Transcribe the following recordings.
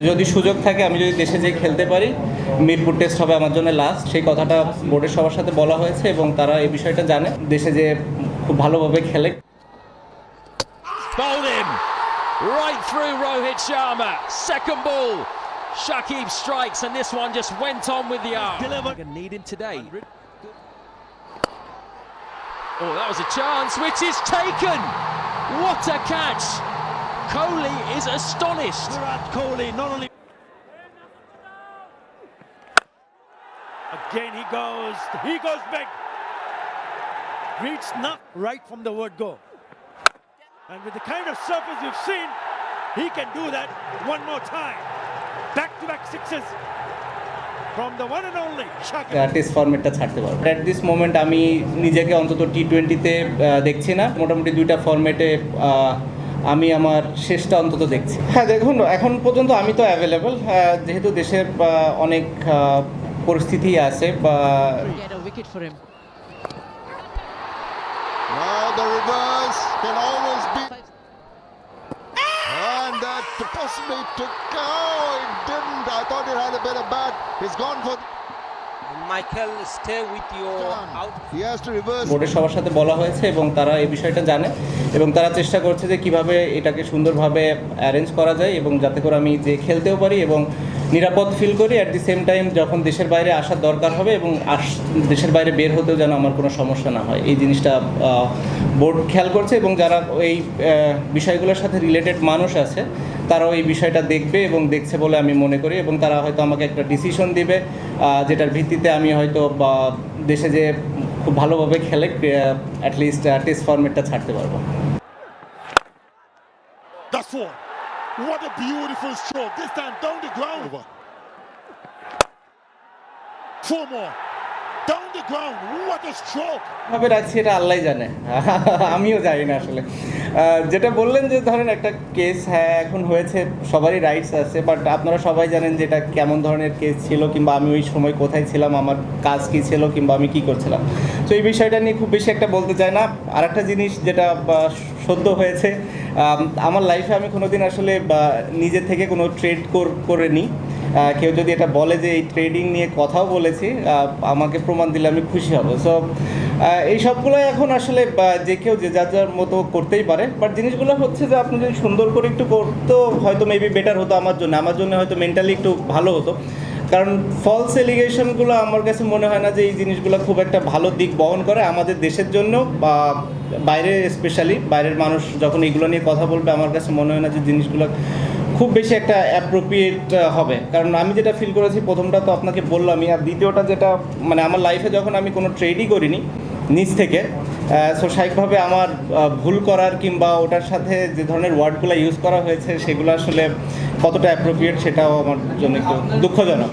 যদি সুযোগ থাকে আমি যদি দেশে যেয়ে খেলতে পারি, মিরপুর টেস্ট হবে আমার জন্য লাস্ট। সেই কথাটা বোর্ডের সবার সাথে বলা হয়েছে এবং তারা এই বিষয়টা জানে, দেশে যে খুব ভালোভাবে খেলে। Bowled him right through Rohit Sharma. Second ball, Shakib strikes, and this one just went on with the arm. Delivered and need him today. Oh, that was a chance, which is taken. What a catch! Kohli is astonished. Virat Kohli not only. Again he goes big. Reads not right from the word go. And with the kind of surface you've seen, he can do that one more time. Back-to-back sixes from the one and only Shakib. Test ফরম্যাটটা ছাড়তে পারবো। At this moment আমি নিজেকে অন্তত টি-20তে দেখছি না। মোটামুটি দুইটা ফরম্যাটে আমি আমার শেষটা অন্তত দেখছি। হ্যাঁ, দেখুন এখন পর্যন্ত আমি তো অ্যাভেলেবল, যেহেতু দেশের অনেক পরিস্থিতি আছে বা Now the reverse can always be, and that possibly took. Oh, it didn't. I thought it had a bit of bat. He's gone for. Michael, stay with your out. He has to reverse. বোর্ডের সবার সাথে বলা হয়েছে এবং তারা এই বিষয়টা জানে এবং তারা চেষ্টা করছে যে কিভাবে এটাকে সুন্দরভাবে অ্যারেঞ্জ করা যায় এবং যাতে করে আমি যে খেলতেও পারি এবং নিরাপদ ফিল করি। অ্যাট দি সেম টাইম যখন দেশের বাইরে আসার দরকার হবে এবং দেশের বাইরে বের হতেও যেন আমার কোনো সমস্যা না হয়, এই জিনিসটা বোর্ড খেয়াল করছে এবং যারা এই বিষয়গুলোর সাথে রিলেটেড মানুষ আছে তারাও এই বিষয়টা দেখবে এবং দেখছে বলে আমি মনে করি এবং তারা হয়তো আমাকে একটা ডিসিশন দিবে যেটার ভিত্তিতে আমি হয়তো দেশে যে খুব ভালোভাবে খেলে অ্যাটলিস্ট টেস্ট ফরম্যাটটা ছাড়তে পারবো। That's four. What a beautiful stroke. This time down the ground. Four more. Down the ground. What a stroke. ভাবে রাখছি এটা আল্লাহই জানে, আমিও জানি না আসলে। যেটা বললেন যে ধরেন একটা কেস, হ্যাঁ এখন হয়েছে, সবারই রাইটস আছে, বাট আপনারা সবাই জানেন যে এটা কেমন ধরনের কেস ছিল কিংবা আমি ওই সময় কোথায় ছিলাম, আমার কাজ কী ছিল কিংবা আমি কী করছিলাম। তো এই বিষয়টা নিয়ে খুব বেশি একটা বলতে চাই না। আর একটা জিনিস যেটা সদ্য হয়েছে, আমার লাইফে আমি কোনোদিন আসলে নিজে থেকে কোনো ট্রেড করে নিই। কেউ যদি এটা বলে যে এই ট্রেডিং নিয়ে কথাও বলেছি, আমাকে প্রমাণ দিলে আমি খুশি হব। সো এই সবগুলো এখন আসলে যে কেউ যে যার যার মতো করতেই পারে, বাট জিনিসগুলো হচ্ছে যে আপনি যদি সুন্দর করে একটু করতেও হয়তো মেবি বেটার হতো আমার জন্য হয়তো মেন্টালি একটু ভালো হতো। কারণ ফলস এলিগেশনগুলো আমার কাছে মনে হয় না যে এই জিনিসগুলো খুব একটা ভালো দিক বহন করে আমাদের দেশের জন্য বা বাইরে, স্পেশালি বাইরের মানুষ যখন এগুলো নিয়ে কথা বলবে আমার কাছে মনে হয় না যে জিনিসগুলো খুব বেশি একটা অ্যাপ্রোপ্রিয়েট হবে। কারণ আমি যেটা ফিল করেছি, প্রথমটা তো আপনাকে বললামই, আর দ্বিতীয়টা যেটা মানে আমার লাইফে যখন আমি কোনো ট্রেডই করিনি নিজ থেকে, সো স্বাভাবিকভাবে আমার ভুল করার কিংবা ওটার সাথে যে ধরনের ওয়ার্ডগুলো ইউজ করা হয়েছে সেগুলো আসলে কতটা অ্যাপ্রোপ্রিয়েট সেটাও আমার জন্য একটু দুঃখজনক।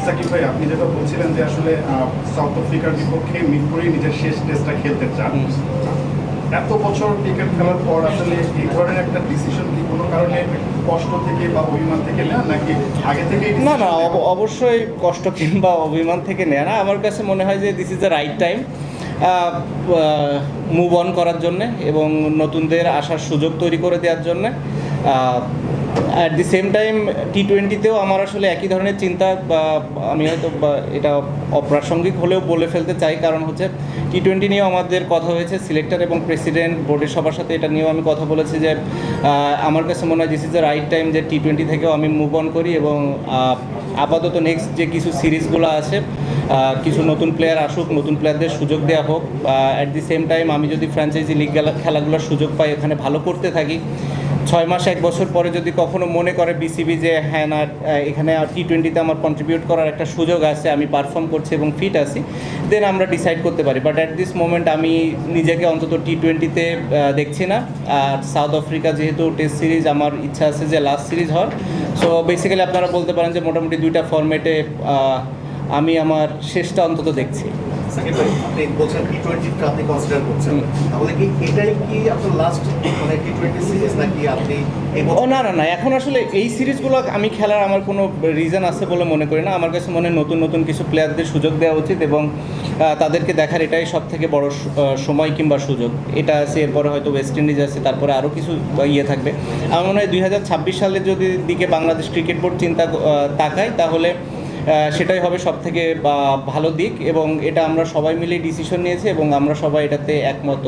সাকিব ভাই, আপনি যেটা বলছিলেন যে আসলে সাউথ আফ্রিকার বিপক্ষে মিরপুরেই নিজের শেষ টেস্টটা খেলতে চান, এত বছর ক্রিকেট খেলার পর আসলে এই ধরনের একটা ডিসিশন কি কোনো কারণে কষ্ট থেকে বা অভিমান থেকে নেন নাকি আগে থেকেই? না, অবশ্যই কষ্ট কিংবা অভিমান থেকে নেয় না। আমার কাছে মনে হয় যে this is the right time move on করার জন্যে এবং নতুনদের আসার সুযোগ তৈরি করে দেওয়ার জন্যে। অ্যাট দি সেম টাইম টি-20তেও আমার আসলে একই ধরনের চিন্তা, বা আমি হয়তো এটা অপ্রাসঙ্গিক হলেও বলে ফেলতে চাই, কারণ হচ্ছে টি-20 নিয়েও আমাদের কথা হয়েছে, সিলেক্টর এবং প্রেসিডেন্ট বোর্ডের সবার সাথে এটা নিয়েও আমি কথা বলেছি যে আমার কাছে মনে হয় this is the right time যে টি-20 থেকেও আমি মুভ অন করি এবং আপাতত নেক্সট যে কিছু সিরিজগুলো আছে কিছু নতুন প্লেয়ার আসুক, নতুন প্লেয়ারদের সুযোগ দেওয়া হোক। অ্যাট দি সেম টাইম আমি যদি ফ্র্যাঞ্চাইজি লিগ খেলাগুলোর সুযোগ পাই, এখানে ভালো করতে থাকি, 6 মাস 1 বছর পরে যদি কখনো মনে করে বিসিবি যে হ্যাঁ না এখানে টি-20তে আমার কন্ট্রিবিউট করার একটা সুযোগ আছে, আমি পারফর্ম করছি এবং ফিট আছি, দেন আমরা ডিসাইড করতে পারি। বাট অ্যাট দিস মোমেন্ট আমি নিজেকে অন্তত টি-20তে দেখছি না। আর সাউথ আফ্রিকা যেহেতু টেস্ট সিরিজ, আমার ইচ্ছা আছে যে লাস্ট সিরিজ হওয়ার। সো বেসিক্যালি আপনারা বলতে পারেন যে মোটামুটি দুইটা ফরম্যাটে আমি আমার শেষটা অন্তত দেখছি। সাকিব ভাই, আপনি বলছেন টি-20 আপনি কনসিডার করছেন, তাহলে কি এটাই কি আপনার লাস্ট মানে টি-20 সিরিজ নাকি আপনি এই ও না না না, এখন আসলে এই সিরিজগুলো আমি খেলার আমার কোনো রিজন আছে বলে মনে করি না। আমার কাছে মনে হয় নতুন নতুন কিছু প্লেয়ারদের সুযোগ দেওয়া উচিত এবং তাদেরকে দেখার এটাই সব থেকে বড় সময় কিংবা সুযোগ। এটা আছে, এরপরে হয়তো ওয়েস্ট ইন্ডিজ আছে, তারপরে আরও কিছু ইয়ে থাকবে। আমার মনে হয় 2026 সালের যদি দিকে বাংলাদেশ ক্রিকেট বোর্ড তাকায় তাহলে সেটাই হবে সব থেকে ভালো দিক, এবং এটা আমরা সবাই মিলে ডিসিশন নিয়েছি এবং আমরা সবাই এটাতে একমত।